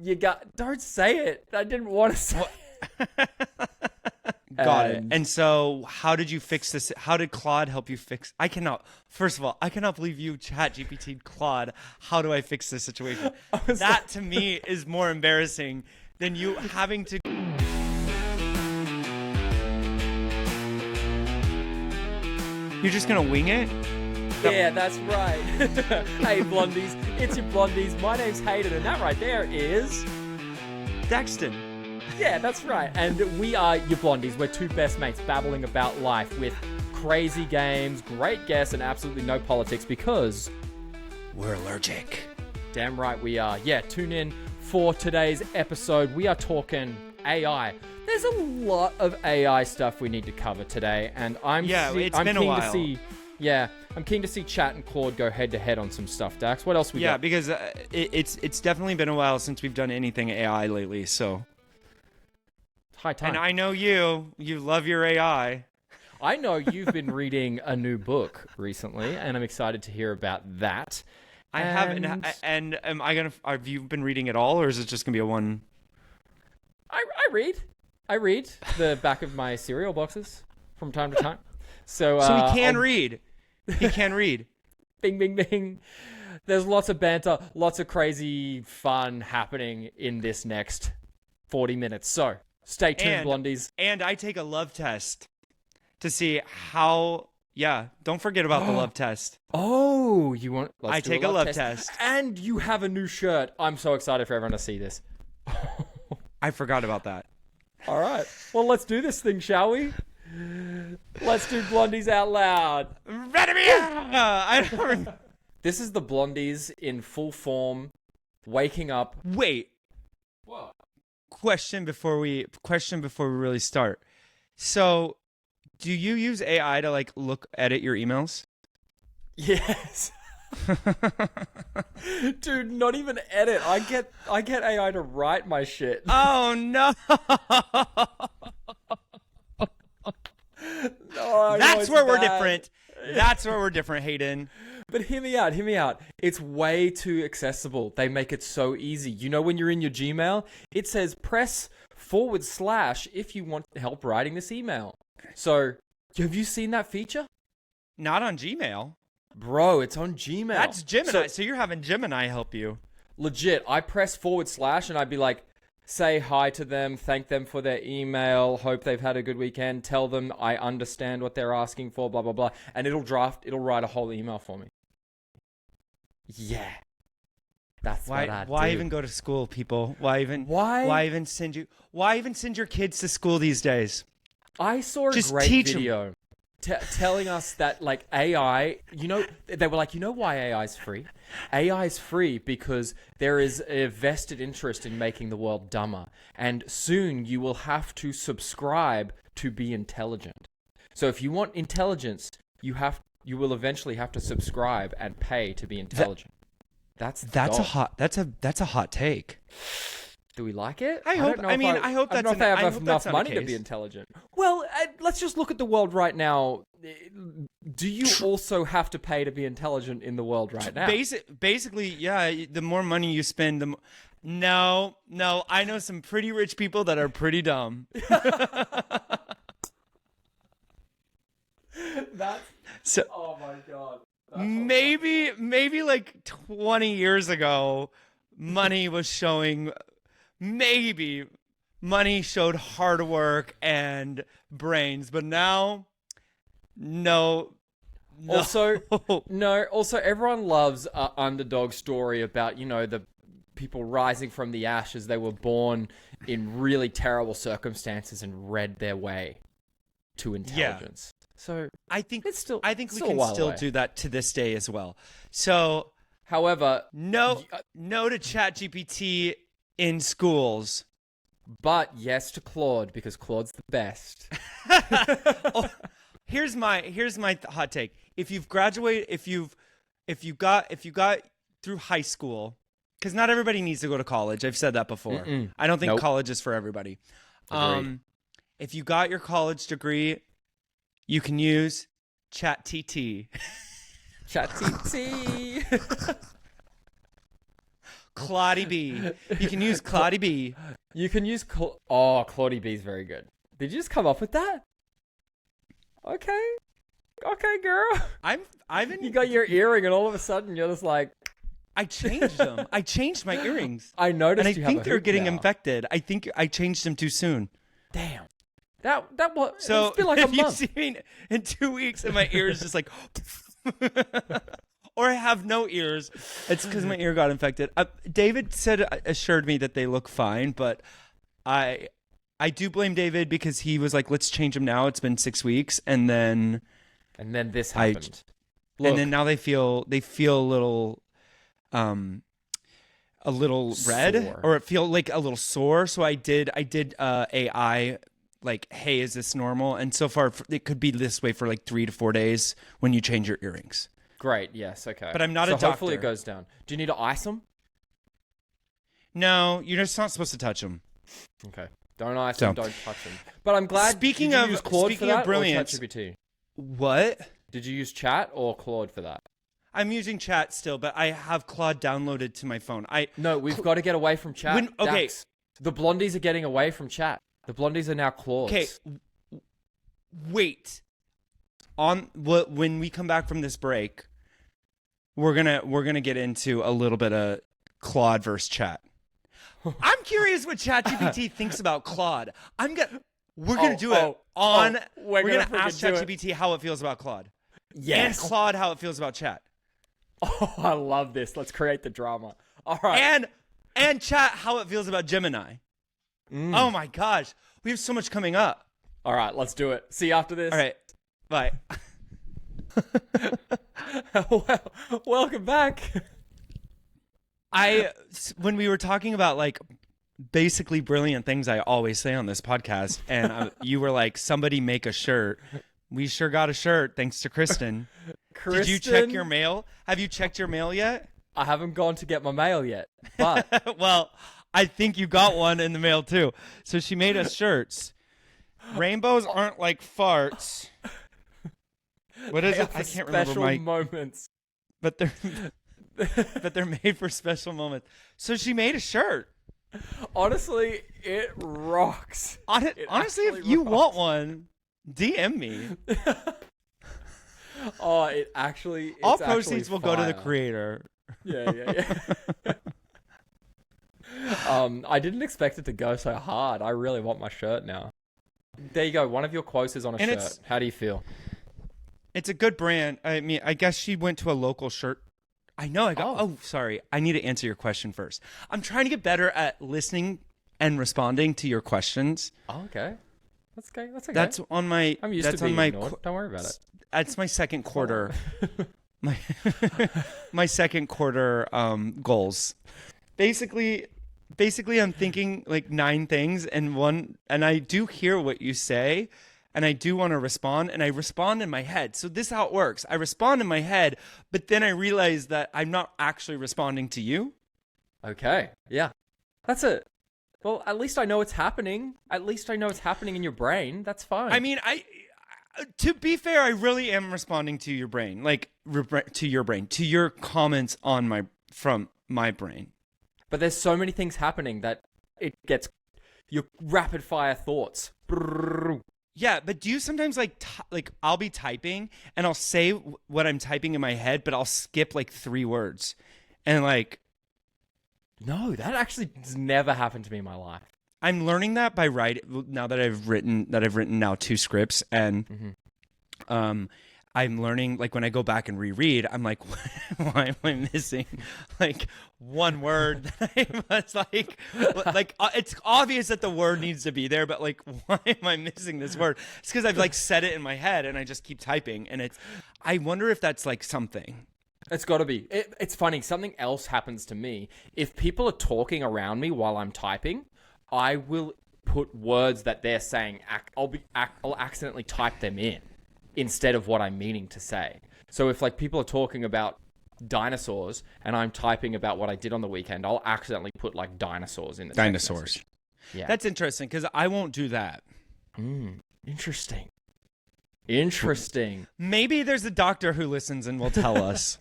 you got. Don't say it. I didn't want to say it. Got it. And so how did you fix this? How did Claude help you fix? First of all, I cannot believe you ChatGPT Claude. How do I fix this situation? That to me is more embarrassing than you having to. You're just going to wing it? Yeah, that's right. Hey, Blondies. It's your Blondies. My name's Hayden, and that right there is... Daxton. Yeah, that's right. And we are your Blondies. We're two best mates babbling about life with crazy games, great guests, and absolutely no politics because... we're allergic. Damn right we are. Yeah, tune in for today's episode. We are talking AI. There's a lot of AI stuff we need to cover today, and I'm been a keen while. to see... Yeah, I'm keen to see Chat and Claude go head-to-head on some stuff, Dax. What else we got? Yeah, because it's definitely been a while since we've done anything AI lately, so... High time. And I know you love your AI. I know you've been reading a new book recently, and I'm excited to hear about that. I haven't. And am I gonna? Have you been reading it all, or is it just gonna be a one? I read the back of my cereal boxes from time to time. So he can read. He can read. Bing, bing, bing. There's lots of banter, lots of crazy fun happening in this next 40 minutes. So stay tuned, Blondies. And I take a love test to see how. Yeah, don't forget about the love test. Oh, you want? I take a love test. And you have a new shirt. I'm so excited for everyone to see this. I forgot about that. All right. Well, let's do this thing, shall we? Let's do Blondies out loud. This is the Blondies in full form, waking up. Wait. What? Question before we really start. So, do you use AI to edit your emails? Yes. Dude, not even edit. I get AI to write my shit. Oh no. No, That's where we're different. That's where we're different, Hayden. But hear me out. It's way too accessible. They make it so easy. You know, when you're in your Gmail, it says press / if you want help writing this email. So, have you seen that feature? Not on Gmail. Bro, it's on Gmail. That's Gemini. So you're having Gemini help you. Legit. I press / and I'd be like, say hi to them, thank them for their email, hope they've had a good weekend, tell them I understand what they're asking for, blah, blah, blah. And it'll write a whole email for me. Yeah. That's what I do. Why even go to school, people? Why even send your kids to school these days? I saw a great video telling us that AI, they were like, why AI is free? AI is free because there is a vested interest in making the world dumber. And soon you will have to subscribe to be intelligent. So if you want intelligence, you will eventually have to subscribe and pay to be intelligent. That's a hot take. Do we like it? I hope that's they have enough money to be intelligent. Well, let's just look at the world right now. Do you also have to pay to be intelligent in the world right now? Basically, yeah. The more money you spend, No. I know some pretty rich people that are pretty dumb. Oh my god. Maybe like 20 years ago, money was showing. Maybe money showed hard work and brains, but now, no. Also, everyone loves an underdog story about, the people rising from the ashes. They were born in really terrible circumstances and read their way to intelligence. Yeah. So I think we can still do that to this day as well. So, however, no to ChatGPT in schools, but yes to Claude because Claude's the best. Here's my hot take. If you've graduated, if you got through high school, because not everybody needs to go to college. I've said that before. I don't think college is for everybody. If you got your college degree, you can use ChatGPT. Claude B. You can use Claude B. You can use Claude B is very good. Did you just come up with that? Okay, girl. You got your earring, and all of a sudden you're just like, I changed them. I changed my earrings. I noticed. And I think they're getting infected. I think I changed them too soon. Damn. That was so. It's been like a month. You see me in 2 weeks, and my ears just like, or I have no ears. It's because my ear got infected. David assured me that they look fine, but I do blame David because he was like, "Let's change them now." It's been 6 weeks, and then this happened. And then now they feel a little red, sore. or it feel like a little sore. So I did AI, like, hey, is this normal? And so far it could be this way for like 3 to 4 days when you change your earrings. Great. Yes. Okay. But I'm not a doctor. Hopefully it goes down. Do you need to ice them? No, you're just not supposed to touch them. Okay. Don't ice them. Don't touch them. But I'm glad. Speaking of Claude for that, brilliance, or ChatGPT? What? Did you use Chat or Claude for that? I'm using Chat still, but I have Claude downloaded to my phone. No, we've got to get away from Chat. Okay. Dax. The Blondies are getting away from Chat. The Blondies are now Claudes. Okay. Wait. When we come back from this break, we're gonna get into a little bit of Claude versus Chat. I'm curious what ChatGPT thinks about Claude. We're gonna do it on. We're gonna ask ChatGPT how it feels about Claude. Yes. And Claude how it feels about Chat. Oh, I love this. Let's create the drama. All right. And Chat how it feels about Gemini. Oh my gosh, we have so much coming up. All right, let's do it. See you after this. All right, bye. Well, welcome back. When we were talking about like basically brilliant things I always say on this podcast, and you were like, somebody make a shirt. We sure got a shirt thanks to Kristen. Did you check your mail? Have you checked your mail yet? I haven't gone to get my mail yet, but well, I think you got one in the mail too. So she made us shirts. Rainbows aren't like farts. What is it? I can't remember. Special moments. But they're made for special moments. So she made a shirt. Honestly, it rocks. Honestly, if you want one, DM me. Oh, it actually. All proceeds will go to the creator. Yeah. I didn't expect it to go so hard. I really want my shirt now. There you go. One of your quotes is on a shirt. How do you feel? It's a good brand. I mean, I guess she went to a local shirt. I know. Sorry. I need to answer your question first. I'm trying to get better at listening and responding to your questions. Oh, okay. That's okay. That's on my. I'm used to being ignored. Don't worry about it. That's my second quarter. my second quarter goals. Basically, I'm thinking like 9 things and I do hear what you say. And I do want to respond, and I respond in my head. So this is how it works. I respond in my head, but then I realize that I'm not actually responding to you. Okay. Yeah. That's it. Well, at least I know it's happening. At least I know it's happening in your brain. That's fine. I mean, to be fair, I really am responding to your brain, to your comments from my brain. But there's so many things happening that it gets your rapid fire thoughts. Yeah, but do you sometimes like I'll be typing and I'll say what I'm typing in my head, but I'll skip like 3 words, and like. No, that actually has never happened to me in my life. I'm learning that by writing now that I've written now 2 scripts, and I'm learning, like, when I go back and reread, I'm like, why am I missing like 1 word that I was like it's obvious that the word needs to be there, but like, why am I missing this word? It's because I've like said it in my head and I just keep typing, and I wonder if that's like something. It's got to be. It's funny. Something else happens to me. If people are talking around me while I'm typing, I will put words that they're saying. I'll accidentally type them in instead of what I'm meaning to say. So if like people are talking about dinosaurs and I'm typing about what I did on the weekend, I'll accidentally put like dinosaurs in the dinosaurs. Message. Yeah, that's interesting because I won't do that. Interesting. Maybe there's a doctor who listens and will tell us.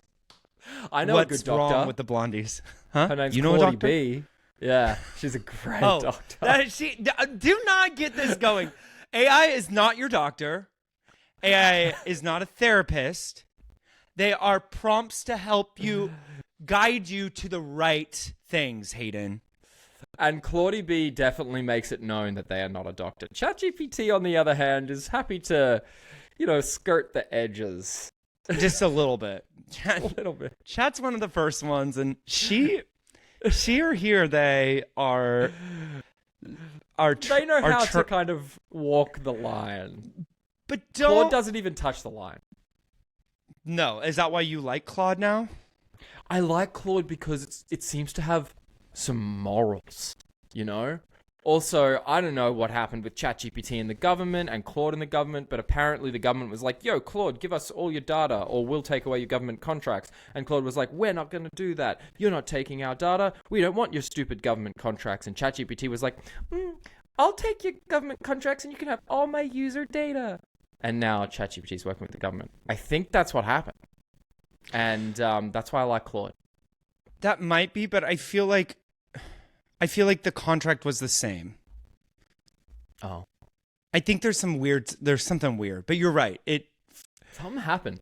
I know what's a good doctor. wrong with the Blondies. Huh? Her name's You know a Claudie doctor? B. Yeah, she's a great doctor. Do not get this going. AI is not your doctor. AI is not a therapist. They are prompts to help you, guide you to the right things, Hayden. And Claudie B definitely makes it known that they are not a doctor. ChatGPT, on the other hand, is happy to, skirt the edges. Just a little bit. A little bit. Chat's one of the first ones, and she or here they are they know how to kind of walk the line. But Claude doesn't even touch the line. No, is that why you like Claude now? I like Claude because it seems to have some morals, Also, I don't know what happened with ChatGPT in the government and Claude in the government, but apparently the government was like, yo, Claude, give us all your data or we'll take away your government contracts. And Claude was like, we're not going to do that. You're not taking our data. We don't want your stupid government contracts. And ChatGPT was like, I'll take your government contracts and you can have all my user data. And now ChatGPT is working with the government. I think that's what happened. And that's why I like Claude. That might be, but I feel like the contract was the same. Oh. I think there's something weird, but you're right. Something happened.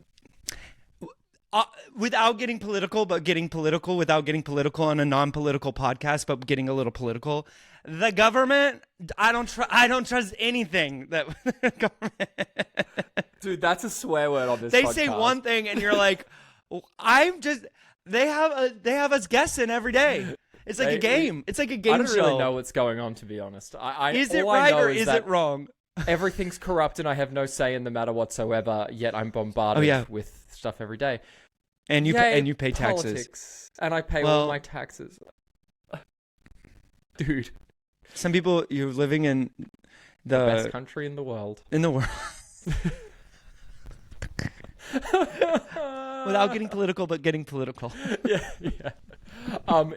Without getting political, but getting political without getting political on a non-political podcast, but getting a little political. The government, I don't trust anything that government. Dude, that's a swear word on this They podcast. say one thing and you're like, they have us guessing every day. It's like a game. It's like a game show. I don't really know what's going on, to be honest. Is it right or is it wrong? Everything's corrupt and I have no say in the matter whatsoever, yet I'm bombarded with stuff every day. And you pay taxes. Politics. And I pay all my taxes. Dude. Some people, you're living in the best country in the world. Without getting political, but getting political. Yeah.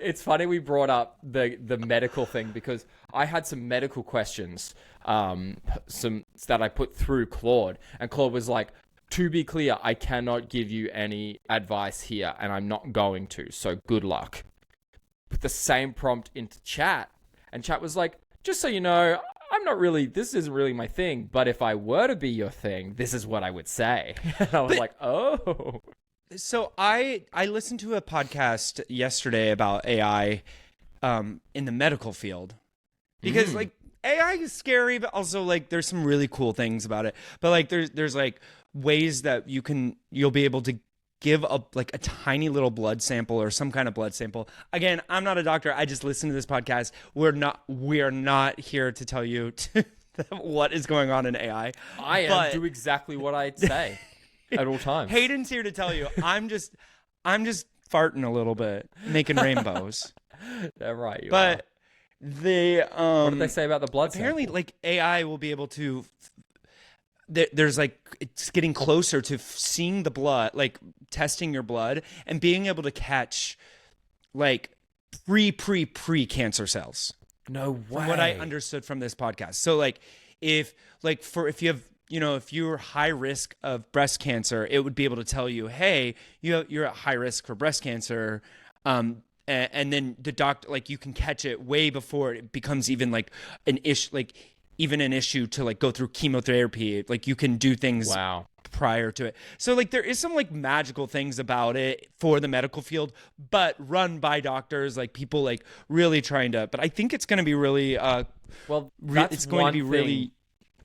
It's funny we brought up the medical thing because I had some medical questions, some that I put through Claude, and Claude was like, to be clear, I cannot give you any advice here, and I'm not going to, so good luck. Put the same prompt into Chat, and Chat was like, just so you know, this isn't really my thing, but if I were to be your thing, this is what I would say. And I was like, oh. So I listened to a podcast yesterday about AI in the medical field because like AI is scary, but also like there's some really cool things about it. But like there's like ways that you'll be able to give a tiny little blood sample or some kind of blood sample. Again, I'm not a doctor. I just listen to this podcast. We are not here to tell you what is going on in AI. I do exactly what I say at all times. Hayden's here to tell you. I'm just farting a little bit, making rainbows. Yeah, right. But what did they say about the blood apparently sample? like AI will be able to there's like it's getting closer to seeing the blood, like testing your blood and being able to catch like pre cancer cells. No way. From what I understood from this podcast. So like if you have if you're high risk of breast cancer, it would be able to tell you, hey, you're at high risk for breast cancer. And then the doctor, like you can catch it way before it becomes even like an issue, like even an issue to like go through chemotherapy. Like you can do things prior to it. So like there is some like magical things about it for the medical field, but run by doctors, like people like really trying to, but I think it's going to be really, it's going to be really.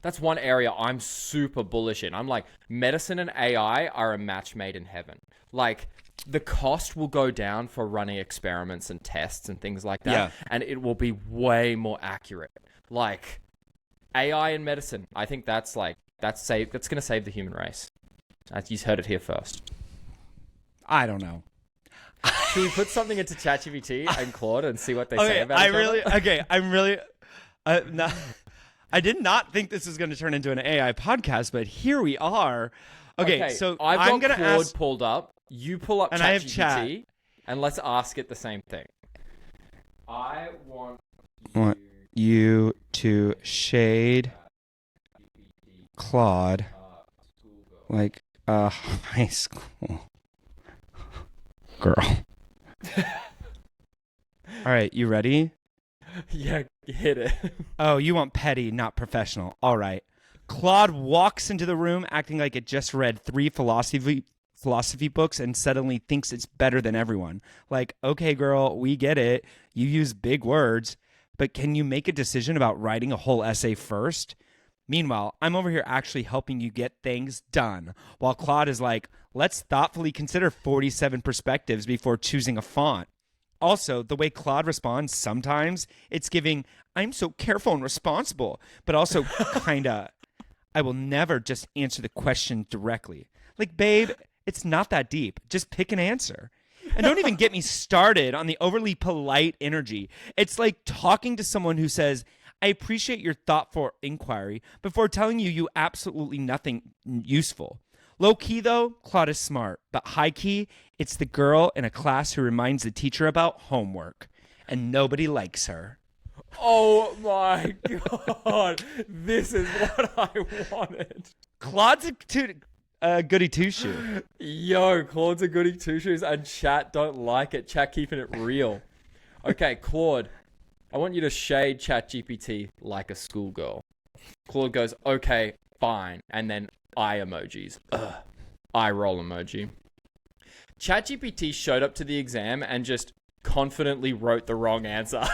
That's one area I'm super bullish in. I'm like, medicine and AI are a match made in heaven. Like, the cost will go down for running experiments and tests and things like that. Yeah. And it will be way more accurate. Like, AI in medicine, I think that's going to save the human race. You heard it here first. I don't know. Should we put something into ChatGPT and Claude and see what they say about it? I did not think this was going to turn into an AI podcast, but here we are. Okay, so I'm going to Claude pulled up. You pull up and ChatGPT, I have Chat. And let's ask it the same thing. I want you to shade Claude like a high school girl. All right, you ready? Yeah, hit it. Oh, you want petty, not professional. All right. Claude walks into the room acting like it just read 3 philosophy books and suddenly thinks it's better than everyone. Like, okay, girl, we get it. You use big words, but can you make a decision about writing a whole essay first? Meanwhile, I'm over here actually helping you get things done, while Claude is like, let's thoughtfully consider 47 perspectives before choosing a font. Also, the way Claude responds, sometimes it's giving, I'm so careful and responsible, but also kinda, I will never just answer the question directly. Like, babe, it's not that deep. Just pick an answer. And don't even get me started on the overly polite energy. It's like talking to someone who says, I appreciate your thoughtful inquiry before telling you absolutely nothing useful. Low key, though, Claude is smart. But high key, it's the girl in a class who reminds the teacher about homework. And nobody likes her. Oh my God. This is what I wanted. Claude's a goody two-shoe. Yo, Claude's a goody two-shoes and chat don't like it. Chat keeping it real. Okay, Claude, I want you to shade Chatgpt like a schoolgirl. Claude goes, okay, fine. And then eye emojis. Eye roll emoji. Chatgpt showed up to the exam and just confidently wrote the wrong answer.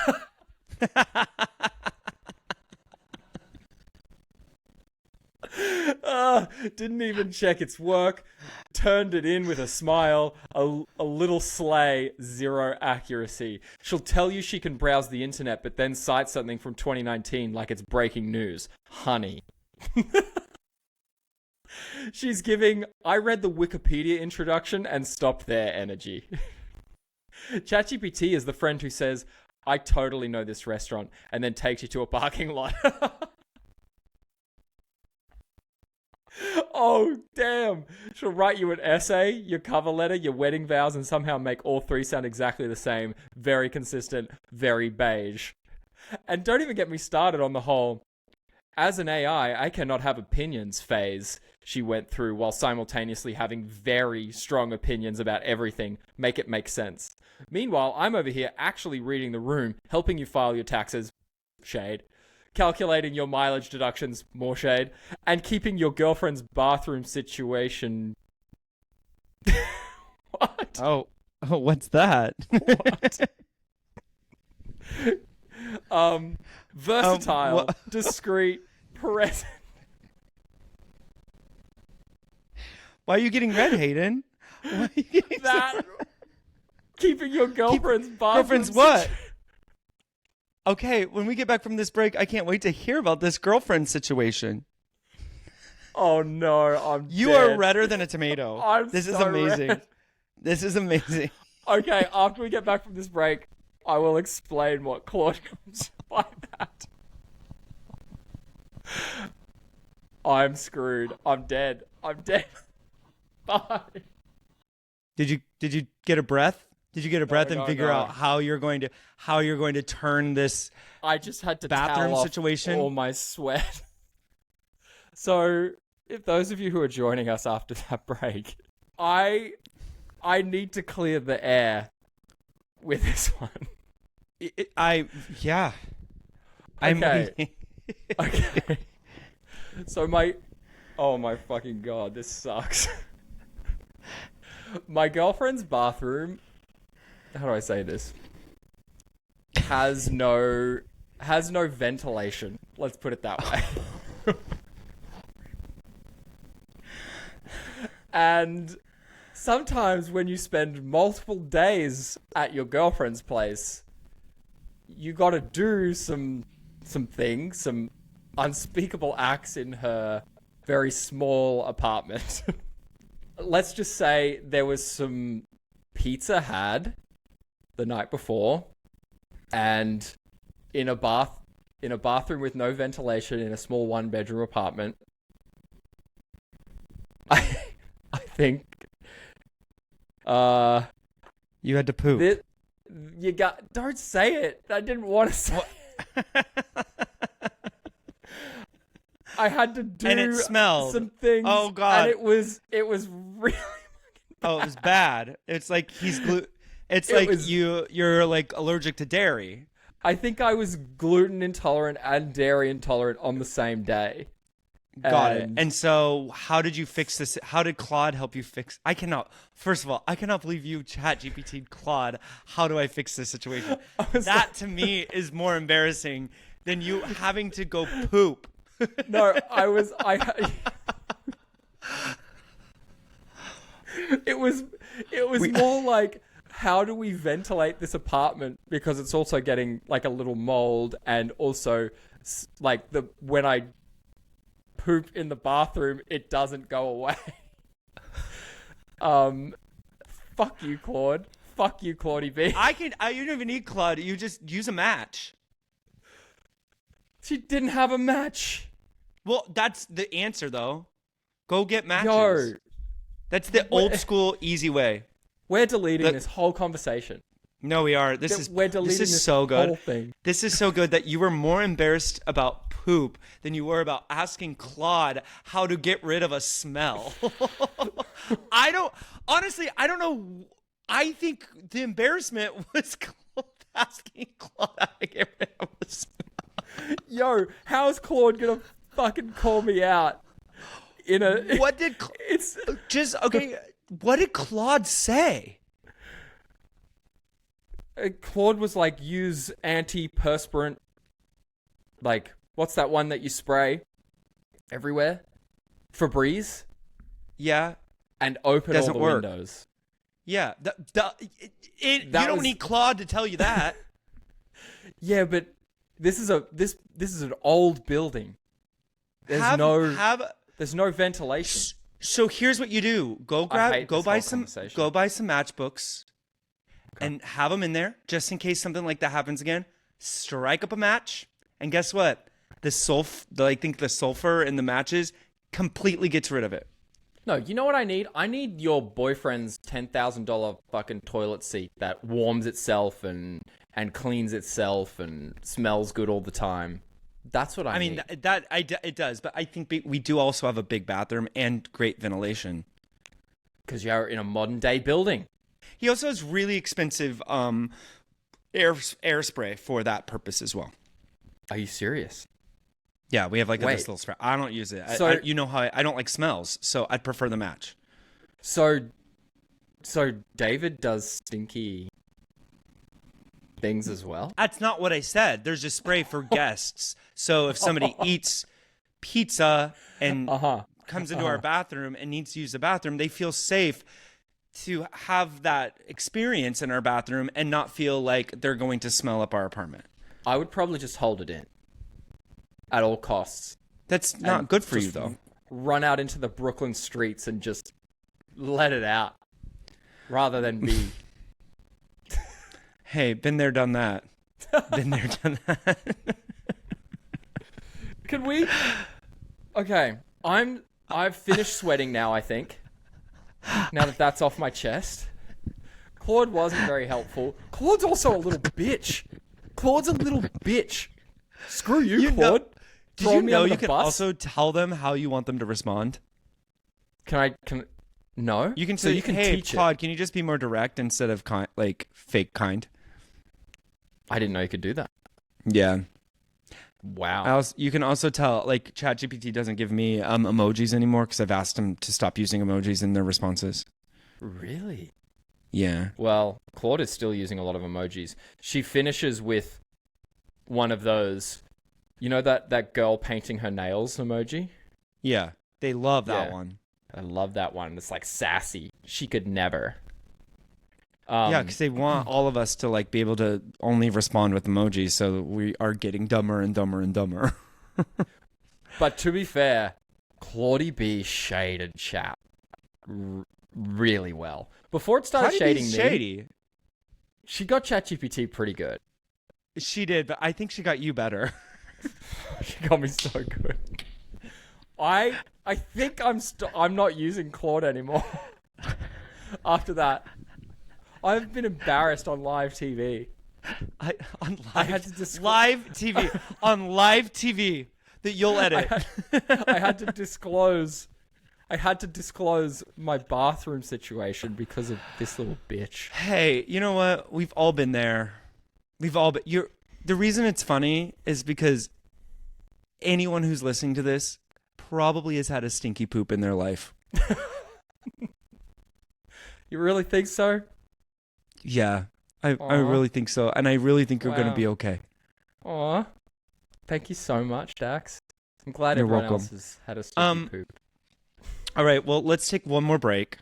Didn't even check its work. Turned it in with a smile. A little slay, zero accuracy. She'll tell you she can browse the internet, but then cite something from 2019 like it's breaking news. Honey. She's giving, I read the Wikipedia introduction and stopped there energy. ChatGPT is the friend who says, I totally know this restaurant, and then takes you to a parking lot. Oh, damn. She'll write you an essay, your cover letter, your wedding vows, and somehow make all 3 sound exactly the same. Very consistent, very beige. And don't even get me started on the whole, as an AI, I cannot have opinions phase she went through while simultaneously having very strong opinions about everything. Make it make sense. Meanwhile, I'm over here actually reading the room, helping you file your taxes. Shade. Calculating your mileage deductions, more shade, and keeping your girlfriend's bathroom situation. What? Oh, what's that? What? Versatile, discreet, present. Why are you getting red, Hayden? Why are you getting that? Keeping your girlfriend's bathroom. Girlfriend's what? Okay, when we get back from this break, I can't wait to hear about this girlfriend situation. Oh no, You dead. are redder than a tomato. This is amazing. Red. This is amazing. Okay, after we get back from this break, I will explain what Claude comes by that. I'm screwed. I'm dead. Bye. Did you get a breath? Did you get a breath and figure out how you're going to turn this I just had to bathroom towel situation? Off all my sweat. So, if those of you who are joining us after that break, I need to clear the air with this one. Okay. Okay. So oh my fucking God, this sucks. My girlfriend's bathroom, how do I say this? Has no ventilation. Let's put it that way. And sometimes when you spend multiple days at your girlfriend's place, you got to do some things, some unspeakable acts in her very small apartment. Let's just say there was some pizza had the night before, and in a bathroom with no ventilation in a small 1-bedroom apartment. I think you had to poop. Don't say it. I didn't want to say it. I had to do and it smelled. some things. Oh God! And it was really. Oh, it was bad. It's like It's like you're like allergic to dairy. I think I was gluten intolerant and dairy intolerant on the same day. Got it. And so how did you fix this? How did Claude help you fix? First of all, I cannot believe you ChatGPT Claude. How do I fix this situation? That to me is more embarrassing than you having to go poop. No, it was more like, how do we ventilate this apartment? Because it's also getting like a little mold, and also like when I poop in the bathroom, it doesn't go away. Fuck you, Claude. Fuck you, Claudie B. You don't even need Claude. You just use a match. She didn't have a match. Well, that's the answer, though. Go get matches. Yo. That's the old school, easy way. We're deleting this whole conversation. No, we are. This is so good. Whole thing. This is so good that you were more embarrassed about poop than you were about asking Claude how to get rid of a smell. I don't know. I think the embarrassment was asking Claude how to get rid of a smell. Yo, how is Claude gonna fucking call me out? What did Claude say? Claude was like, use antiperspirant. Like, what's that one that you spray everywhere? Febreze? Yeah. And open all the windows. Yeah. You don't need Claude to tell you that. Yeah, but this is an old building. There's no ventilation. So here's what you do: go buy some matchbooks, and have them in there just in case something like that happens again. Strike up a match, and guess what? The sulfur in the matches completely gets rid of it. No, you know what I need? I need your boyfriend's $10,000 fucking toilet seat that warms itself and cleans itself and smells good all the time. That's what I need. It does, but I think we do also have a big bathroom and great ventilation. Because you're in a modern day building. He also has really expensive air spray for that purpose as well. Are you serious? Yeah, we have like this little spray. I don't use it. You know how I don't like smells, so I'd prefer the match. So David does stinky things as well? That's not what I said. There's a spray for guests. So if somebody eats pizza and comes into our bathroom and needs to use the bathroom, they feel safe to have that experience in our bathroom and not feel like they're going to smell up our apartment. I would probably just hold it in at all costs. That's not good for you, though. Run out into the Brooklyn streets and just let it out rather than be... Hey, been there, done that. Been there, done that. Can we? Okay, I've finished sweating now, I think. Now that that's off my chest. Claude wasn't very helpful. Claude's also a little bitch. Claude's a little bitch. Screw you, Claude. Did you know you can also tell them how you want them to respond? No? You can say, hey, Claude, can you just be more direct instead of fake kind? I didn't know you could do that. Yeah. Wow. You can also tell, like, ChatGPT doesn't give me emojis anymore because I've asked them to stop using emojis in their responses. Really? Yeah. Well, Claude is still using a lot of emojis. She finishes with one of those, you know, that girl painting her nails emoji? Yeah. They love that one. I love that one. It's like sassy. She could never. Yeah, because they want all of us to like be able to only respond with emojis, so we are getting dumber and dumber and dumber. But to be fair, Claudie B shaded chat really well. Before it started shading me, shady? She got ChatGPT pretty good. She did, but I think she got you better. She got me so good. I think I'm not using Claude anymore. After that, I've been embarrassed on live TV. Live TV that you'll edit. I had to disclose I had to disclose my bathroom situation because of this little bitch. Hey, you know what? We've all been there. We've all been. The reason it's funny is because anyone who's listening to this probably has had a stinky poop in their life. You really think so? Yeah, I really think so. And I really think you're going to Wow. be okay. Aw. Thank you so much, Dax. I'm glad You're everyone welcome. else has had a stinky poop. All right, well, let's take one more break.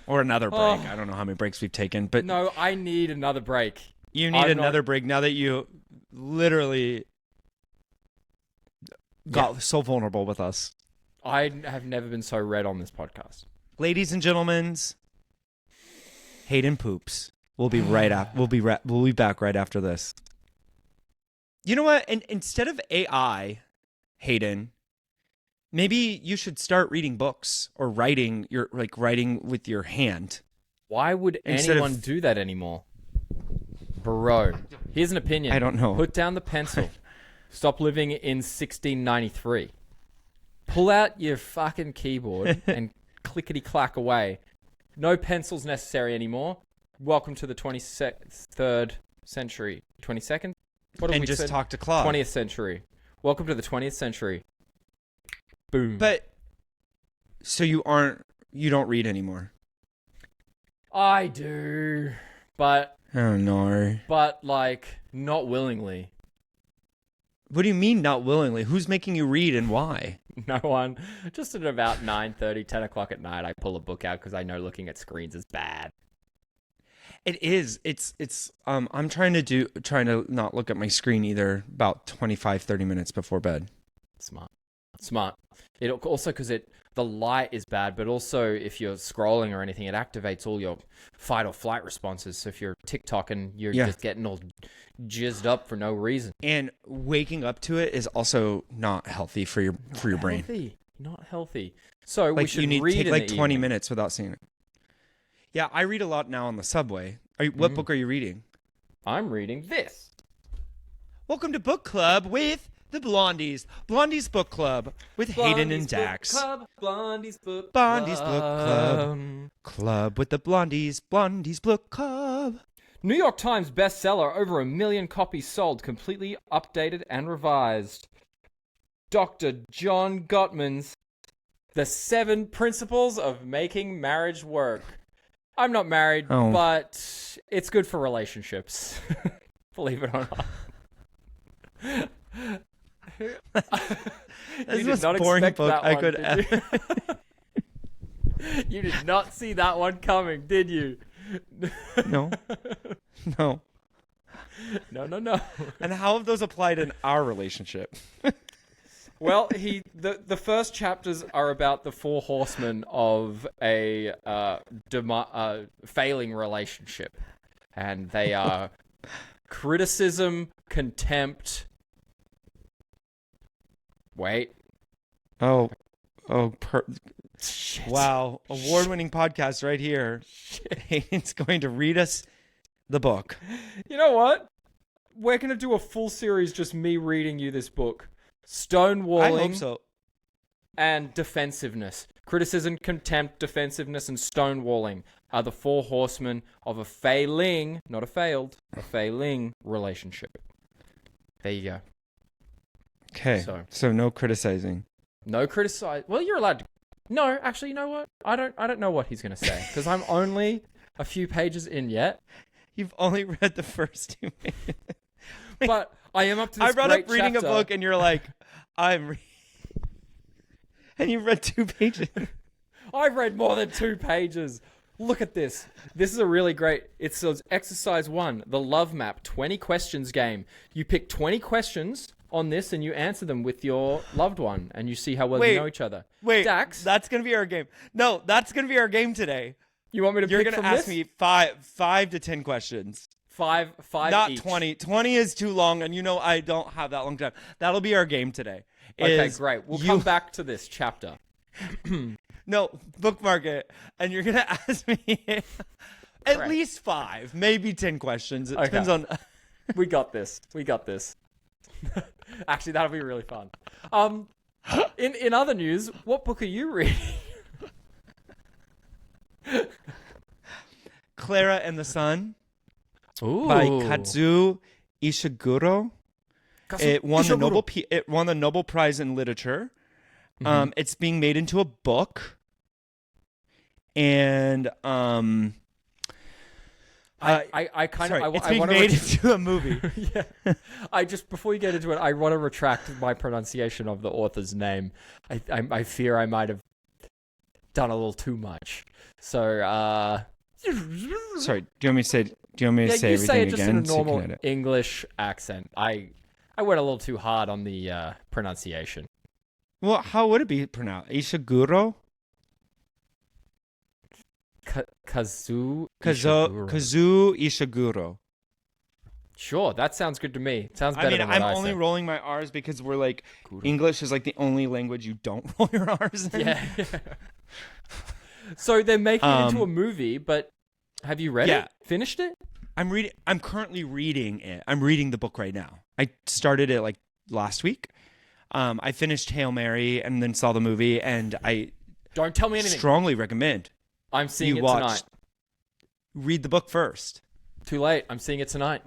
Or another break. Oh. I don't know how many breaks we've taken. But No, I need another break. you need another break now that you literally got so vulnerable with us. I have never been so red on this podcast. Ladies and gentlemen, Hayden poops. We'll be right after. We'll be back right after this. You know what? And instead of AI, Hayden, maybe you should start reading books or writing with your hand. Why would anyone do that anymore? Bro, here's an opinion. I don't know. Put down the pencil. Stop living in 1693. Pull out your fucking keyboard and clickety-clack away. No pencils necessary anymore. Welcome to the 23rd century. 22nd? What have And we just said? talk to Claude. 20th century. Welcome to the 20th century. Boom. But so you don't read anymore. I do, but Oh no. like not willingly. What do you mean not willingly? Who's making you read and why? No one. Just at about 9:30, 10 o'clock at night, I pull a book out because I know looking at screens is bad. It is. It's I'm trying to not look at my screen either about 25, 30 minutes before bed. Smart. It also because the light is bad, but also if you're scrolling or anything, it activates all your fight or flight responses. So if you're TikTok and you're just getting all jizzed up for no reason. And waking up to it is also not healthy for your brain. Not healthy. So we should you need read to take in like the 20 evening. minutes without seeing it. Yeah, I read a lot now on the subway. What book are you reading? I'm reading this. Welcome to Book Club with the Blondies. Blondies Book Club with Hayden and Dax. Blondies Book Blondies Book Club. Club with the Blondies. Blondies Book Club. New York Times bestseller, over 1 million copies sold, completely updated and revised. Dr. John Gottman's The 7 Principles of Making Marriage Work. I'm not married, but it's good for relationships. Believe it or not. This is the most boring book I could ever. You did not see that one coming, did you? No. No. No. And how have those applied in our relationship? Well, the first chapters are about the 4 horsemen of a failing relationship, and they are criticism, contempt. Wait. Shit. Wow. Award-winning podcast right here. Hayden's going to read us the book. You know what? We're going to do a full series just me reading you this book. Stonewalling I hope so. and defensiveness. Criticism, contempt, defensiveness, and stonewalling are the 4 horsemen of a failing, not a failed, a failing relationship. There you go. Okay. So no criticizing. No criticize. Well, you're allowed to. No, actually, you know what? I don't know what he's going to say because I'm only a few pages in yet. You've only read the first 2 pages. But I am up to this I brought great up reading chapter. a book and you're like, and you read 2 pages. I've read more than 2 pages. Look at this. This is a really great. It says exercise 1, the love map 20 questions game. You pick 20 questions on this and you answer them with your loved one and you see how well you know each other. Wait, Dax, that's going to be our game. No, that's going to be our game today. you want me to You're pick going from to ask this? me 5 to 10 questions. Five Not each. 20. 20 is too long, and you know I don't have that long time. That'll be our game today. Okay, great. We'll come back to this chapter. No, bookmark it, and you're going to ask me at least 5, maybe 10 questions. It depends on... We got this. Actually, that'll be really fun. In other news, what book are you reading? Clara and the Sun Ooh. by Kazuo Ishiguro. It won the Nobel Prize in Literature. Mm-hmm. It's being made into a book, and it's being made into a movie. Yeah. Before you get into it, I want to retract my pronunciation of the author's name. I fear I might have done a little too much. So, sorry. Do you want me to say? Do you want me to say you everything say it just again? in a normal English accent. I went a little too hard on the pronunciation. Well, how would it be pronounced? Ishiguro? Kazuo Ishiguro. Sure, that sounds good to me. Sounds better than what I'm I only said. rolling my R's because we're like, English is like the only language you don't roll your R's in. Yeah. So they're making it into a movie, but have you read it? Finished it? I'm currently reading it. I'm reading the book right now. I started it like last week. I finished Hail Mary and then saw the movie, and I don't tell me anything. Strongly recommend. I'm seeing it tonight. Read the book first. Too late. I'm seeing it tonight.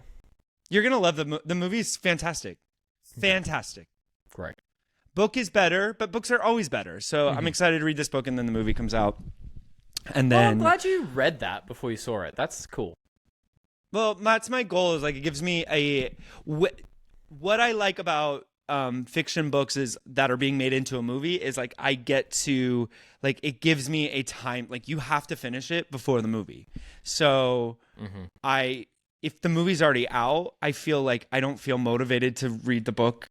You're gonna love the movie's fantastic. Fantastic. Great. Book is better, but books are always better. So I'm excited to read this book, and then the movie comes out. And then I'm glad you read that before you saw it. That's cool. Well, that's my goal. Is like it gives me what I like about fiction books is that are being made into a movie is like I get to like it gives me a time like you have to finish it before the movie. So if the movie's already out, I feel like I don't feel motivated to read the book.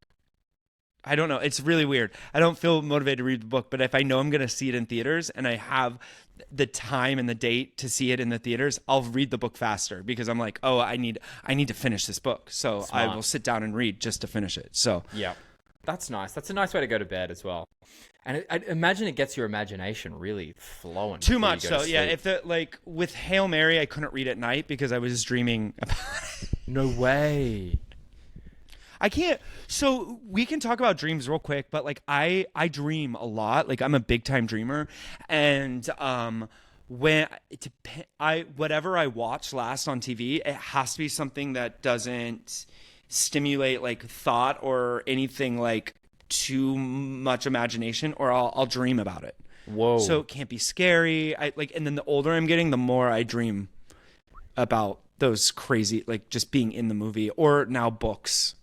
I don't know. It's really weird. I don't feel motivated to read the book, but if I know I'm going to see it in theaters and I have the time and the date to see it in the theaters, I'll read the book faster because I'm like, oh, I need to finish this book. So Smart. I will sit down and read just to finish it. So yeah, that's nice. That's a nice way to go to bed as well. And I imagine it gets your imagination really flowing. Too much. So yeah, if like with Hail Mary, I couldn't read at night because I was dreaming about it. No way. I can't. So we can talk about dreams real quick, but like I dream a lot. Like I'm a big time dreamer, and whatever I watch last on TV, it has to be something that doesn't stimulate like thought or anything like too much imagination, or I'll dream about it. Whoa! So it can't be scary. And then the older I'm getting, the more I dream about those crazy like just being in the movie or now books.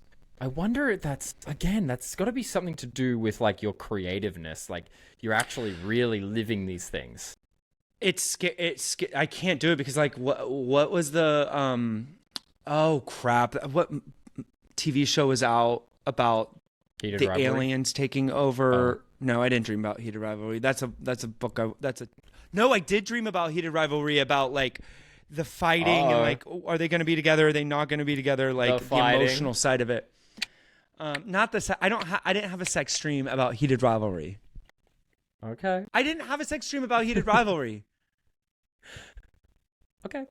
I wonder if that's got to be something to do with like your creativeness. Like you're actually really living these things. I can't do it because like what was the oh crap, what TV show was out about Heated the Rivalry? Aliens taking over? No, I didn't dream about Heated Rivalry. That's a book. No, I did dream about Heated Rivalry, about like the fighting and like are they going to be together? Are they not going to be together? Like the emotional side of it. Not the I didn't have a sex dream about Heated Rivalry. Okay. I didn't have a sex dream about Heated Rivalry. Okay.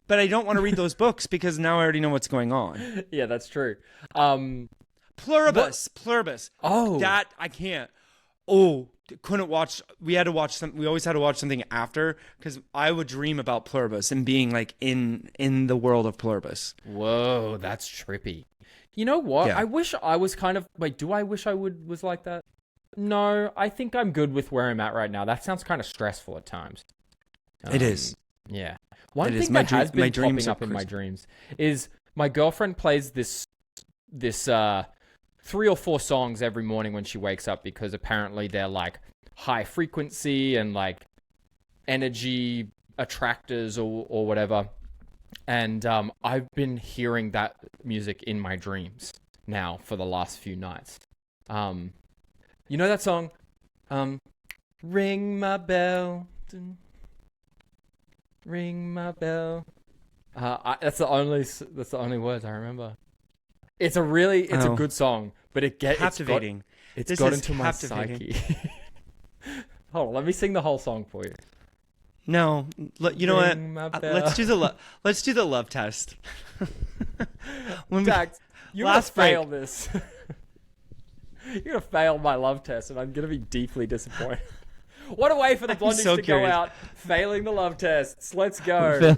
But I don't want to read those books because now I already know what's going on. Yeah, that's true. Pluribus. Oh. That I can't. Oh, couldn't watch. We always had to watch something after because I would dream about Pluribus and being like in the world of Pluribus. Whoa, that's trippy. You know what? Yeah. I wish I was do I wish I was like that? No, I think I'm good with where I'm at right now. That sounds kind of stressful at times. It is. Yeah. One thing that has been popping up in my dreams is my girlfriend plays this 3 or 4 songs every morning when she wakes up because apparently they're like high frequency and like energy attractors or whatever. And I've been hearing that music in my dreams now for the last few nights. You know that song? Ring my bell. Ring my bell. That's the only words I remember. It's a good song, but captivating. It's got into my psyche. Hold on, let me sing the whole song for you. No, you know what? Let's do the love test. Dax, you're gonna fail this. You're gonna fail my love test, and I'm gonna be deeply disappointed. What a way for the Blondies so to curious. go out failing the love tests. Let's go.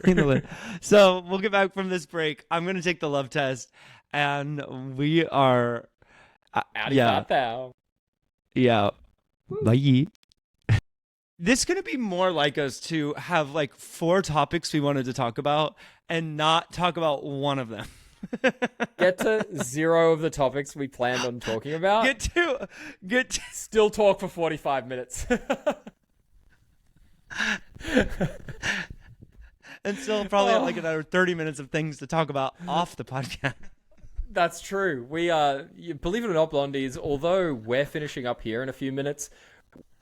So we'll get back from this break. I'm going to take the love test, and we are... Out now. Yeah. Bye. This is going to be more like us to have like 4 topics we wanted to talk about and not talk about one of them. Get to 0 of the topics we planned on talking about. Get to Still talk for 45 minutes. And still probably like another 30 minutes of things to talk about off the podcast. That's true. We believe it or not, Blondies, although we're finishing up here in a few minutes,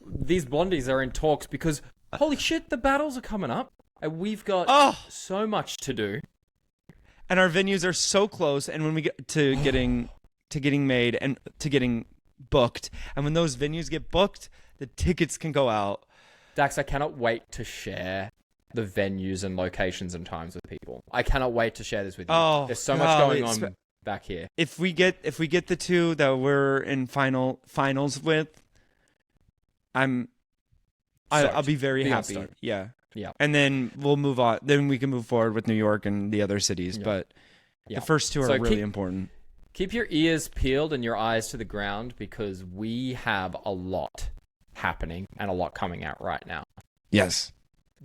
these Blondies are in talks because, holy shit, the battles are coming up. And we've got so much to do. And our venues are so close, and when we get to getting made and to getting booked, and when those venues get booked, the tickets can go out. Dax, I cannot wait to share the venues and locations and times with people. I cannot wait to share this with you. Oh, there's so much going on back here. If we get the 2 that we're in finals with, I'll be very happy. Stoked. Yeah. And then we'll move on. Then we can move forward with New York and the other cities. Yeah. But the first 2 are really important. Keep your ears peeled and your eyes to the ground because we have a lot happening and a lot coming out right now. Yes.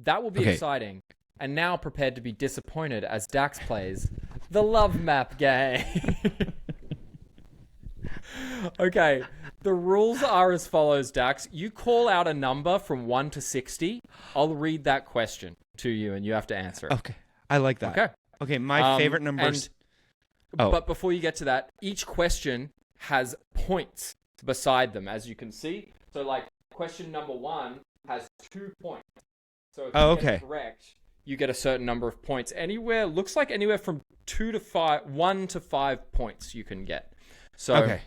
That will be exciting. And now prepared to be disappointed as Dax plays the Love Map game. Okay. The rules are as follows, Dax. You call out a number from 1 to 60. I'll read that question to you, and you have to answer it. Okay. I like that. Okay, my favorite numbers... But before you get to that, each question has points beside them, as you can see. So, like, question number 1 has 2 points. So if you get it correct, you get a certain number of points. Looks like anywhere from 1 to 5 points you can get. So,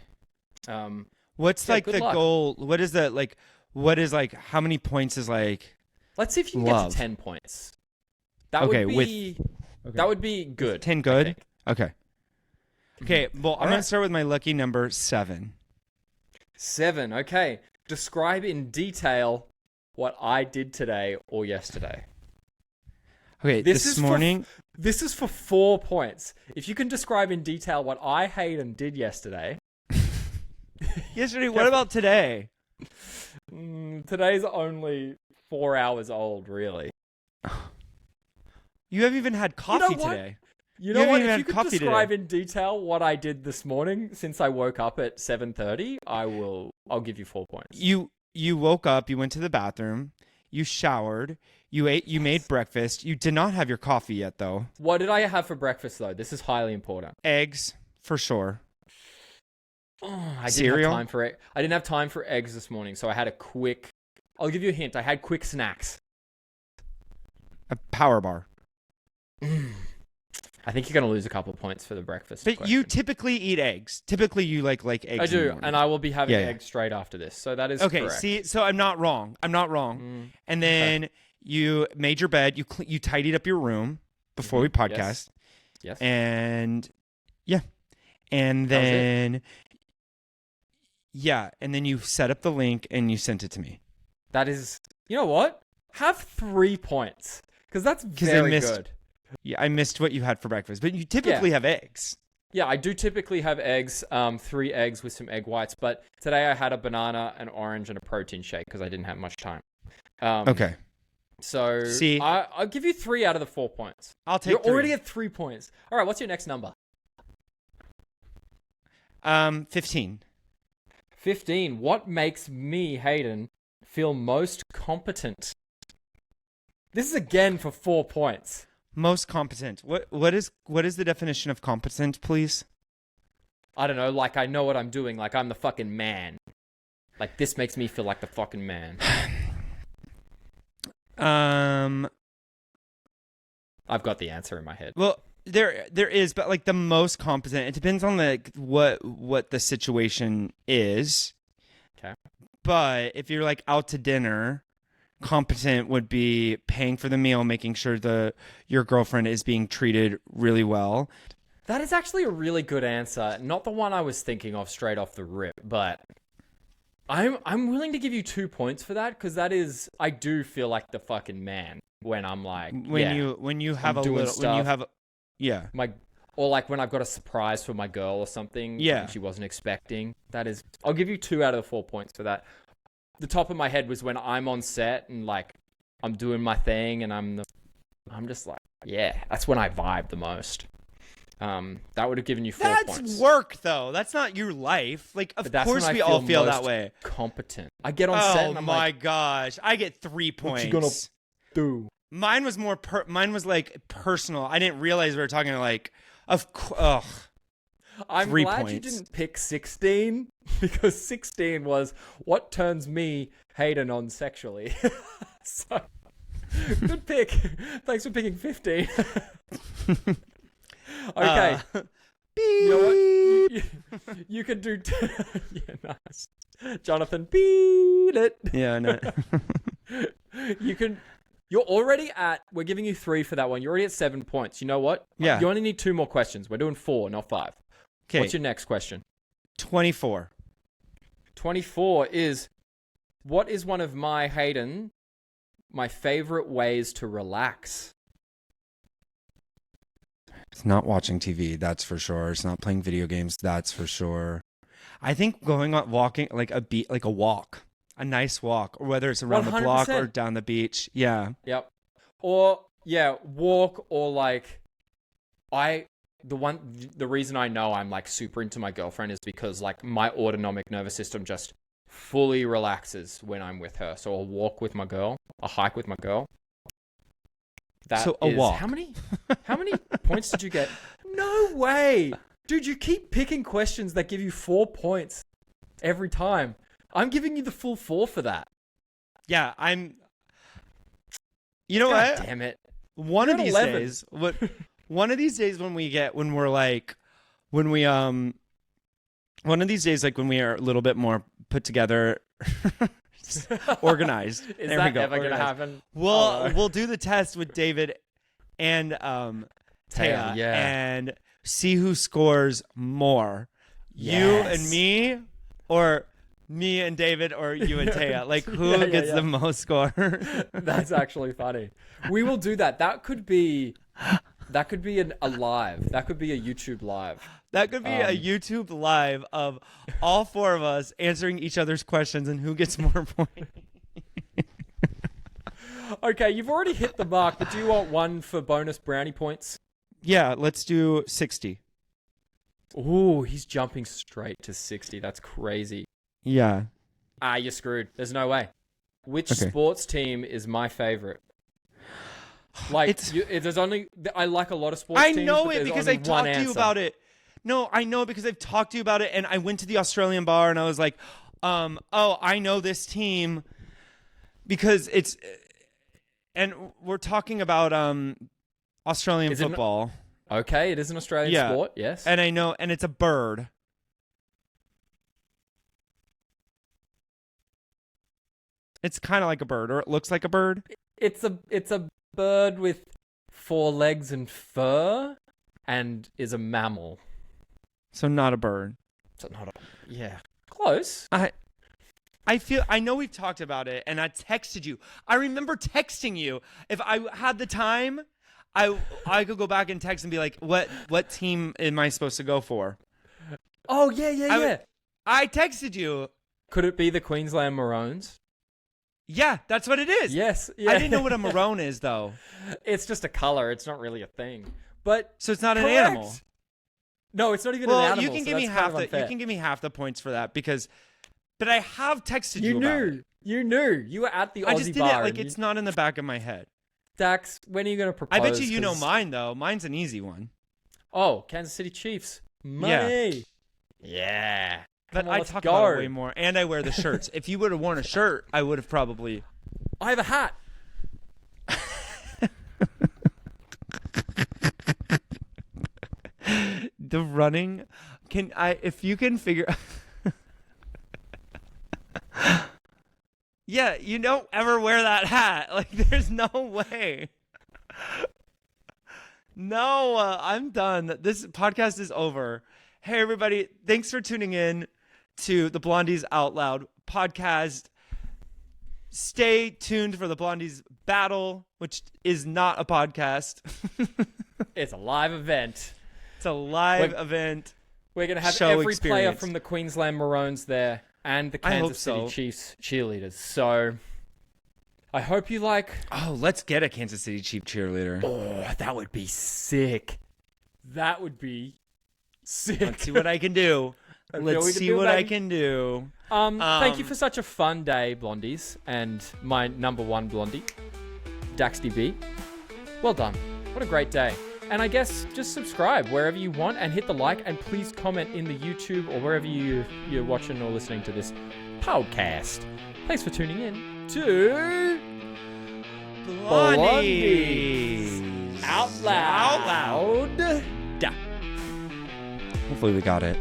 what's like the goal? What is that like? What is like? How many points is like? Let's see if you can get to 10 points. That would be good. 10 good. Okay. Well, I'm gonna start with my lucky number 7. 7. Okay. Describe in detail what I did today or yesterday. Okay. This morning. This is for 4 points. If you can describe in detail what I, Hayden, did yesterday. Yesterday? What about today? Today's only 4 hours old, really. You haven't even had coffee today. You know what? If you could describe in detail what I did this morning since I woke up at 7:30, I'll give you 4 points. You woke up, you went to the bathroom, you showered, you ate, you made breakfast. You did not have your coffee yet, though. What did I have for breakfast, though? This is highly important. Eggs, for sure. Cereal? I didn't have time for eggs this morning, so I had I'll give you a hint. I had quick snacks. A power bar. I think you're going to lose a couple of points for the breakfast But question. You typically eat eggs. Typically, you like eggs. I do, and I will be having eggs straight after this. So that is correct. See, so I'm not wrong. And then you made your bed. You tidied up your room before we podcast. Yes. And and then and then you set up the link and you sent it to me. That is, you know what? Have 3 points because that's very good. Yeah, I missed what you had for breakfast, but you typically have eggs. Yeah, I do typically have eggs, 3 eggs with some egg whites, but today I had a banana, an orange, and a protein shake because I didn't have much time. Okay. So I'll give you 3 out of the 4 points. I'll take You're 3. already at 3 points. All right, what's your next number? 15. 15. What makes me, Hayden, feel most competent? This is again for 4 points. Most competent. What is the definition of competent, please? I don't know, like I know what I'm doing, like I'm the fucking man. Like this makes me feel like the fucking man. I've got the answer in my head. Well, there is, but like the most competent, it depends on like what the situation is. Okay. But if you're like out to dinner, competent would be paying for the meal, making sure your girlfriend is being treated really well. That is actually a really good answer. Not the one I was thinking of straight off the rip, but I'm willing to give you 2 points for that because that is I do feel like the fucking man when I'm like when you have a little stuff. when you have or like when I've got a surprise for my girl or something she wasn't expecting. That is, I'll give you 2 out of the 4 points for that. The top of my head was when I'm on set and like I'm doing my thing and I'm just like, yeah, that's when I vibe the most. That would have given you 4 points. That's work, though. That's not your life. Like, of course we all feel that way. Competent. I get on set and I'm like, oh my gosh, I get 3 points. What you gonna do? Mine was more. Mine was like personal. I didn't realize we were talking like I'm 3 glad points. you didn't pick 16 because 16 was what turns me, Hayden, on sexually. So, good pick. Thanks for picking 15. Okay. You know what? You can do... yeah, nice. Jonathan, beat it. Yeah, I know. You can... You're already at... We're giving you 3 for that one. You're already at 7 points. You know what? Yeah. You only need 2 more questions. We're doing 4, not 5. Okay. What's your next question? 24. 24 is... What is one of my, Hayden, my favorite ways to relax? It's not watching TV, that's for sure. It's not playing video games, that's for sure. I think going on walking like a walk, a nice walk, or whether it's around 100%. The block or down the beach. Yeah. Yep. Or walk or like the reason I know I'm like super into my girlfriend is because like my autonomic nervous system just fully relaxes when I'm with her. So I'll walk with my girl, a hike with my girl. A walk. How many points did you get? No way. Dude, you keep picking questions that give you 4 points every time. I'm giving you the full 4 for that. Yeah, You know what? Damn it. One of these days when one of these days when we are a little bit more put together, organized. Is that ever going to happen? We'll do the test with David and Taya and see who scores more. Yes. You and me, or me and David, or you and Taya. Like who gets the most score? That's actually funny. We will do that. That could be a live. That could be a YouTube live. That could be a YouTube live of all 4 of us answering each other's questions and who gets more points. Okay, you've already hit the mark, but do you want 1 for bonus brownie points? Yeah, let's do 60. Ooh, he's jumping straight to 60. That's crazy. Yeah. You're screwed. There's no way. Which sports team is my favorite? Like, there's only... I like a lot of sports teams. I know it because I talked to you about it. No, I know it because I've talked to you about it, and I went to the Australian bar, and I was like, I know this team because it's... And we're talking about Australian football. Okay, it is an Australian sport, yes. And I know, and it's a bird. It's kind of like a bird, or it looks like a bird. It's a bird with 4 legs and fur, and is a mammal. So not a bird. So not a... Yeah. Close. I know we've talked about it, and I texted you. I remember texting you. If I had the time, I could go back and text and be like, what team am I supposed to go for? Oh, yeah. I texted you. Could it be the Queensland Maroons? Yeah, that's what it is. Yes. Yeah. I didn't know what a maroon is, though. It's just a color. It's not really a thing. But so it's not an animal. No, it's not even an animal. You can give me half you can give me half the points for that because... But I have texted you about it. You knew. You were at the Aussie bar. I just did it like it's not in the back of my head. Dax, when are you going to propose? I bet you know mine, though. Mine's an easy one. Oh, Kansas City Chiefs. Money. Yeah. But I talk about it way more. And I wear the shirts. If you would have worn a shirt, I would have probably... I have a hat. The running... If you can figure... Yeah, you don't ever wear that hat. Like, there's no way. No, I'm done. This podcast is over. Hey, everybody. Thanks for tuning in to the Blondies Out Loud podcast. Stay tuned for the Blondies battle, which is not a podcast. It's a live event. It's a live event. We're going to have show every experience. player from the Queensland Maroons there and the Kansas City Chiefs cheerleaders. So I hope you like... Oh, let's get a Kansas City Chief cheerleader. Oh, that would be sick. That would be sick. Let's see what I can do. Let's see what I can do. Thank you for such a fun day, Blondies. And my number one Blondie, Dax DB. Well done. What a great day. And I guess just subscribe wherever you want and hit the like, and please comment in the YouTube or wherever you're watching or listening to this podcast. Thanks for tuning in to Blondies. Out loud. Yeah. Hopefully we got it.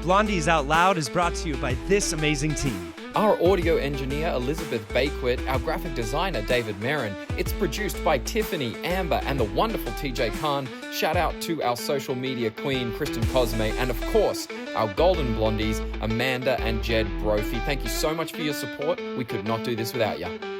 Blondies Out Loud is brought to you by this amazing team. Our audio engineer, Elizabeth Bakewit, our graphic designer, David Marin. It's produced by Tiffany, Amber, and the wonderful TJ Khan. Shout out to our social media queen, Kristen Cosme, and of course, our golden blondies, Amanda and Jed Brophy. Thank you so much for your support. We could not do this without you.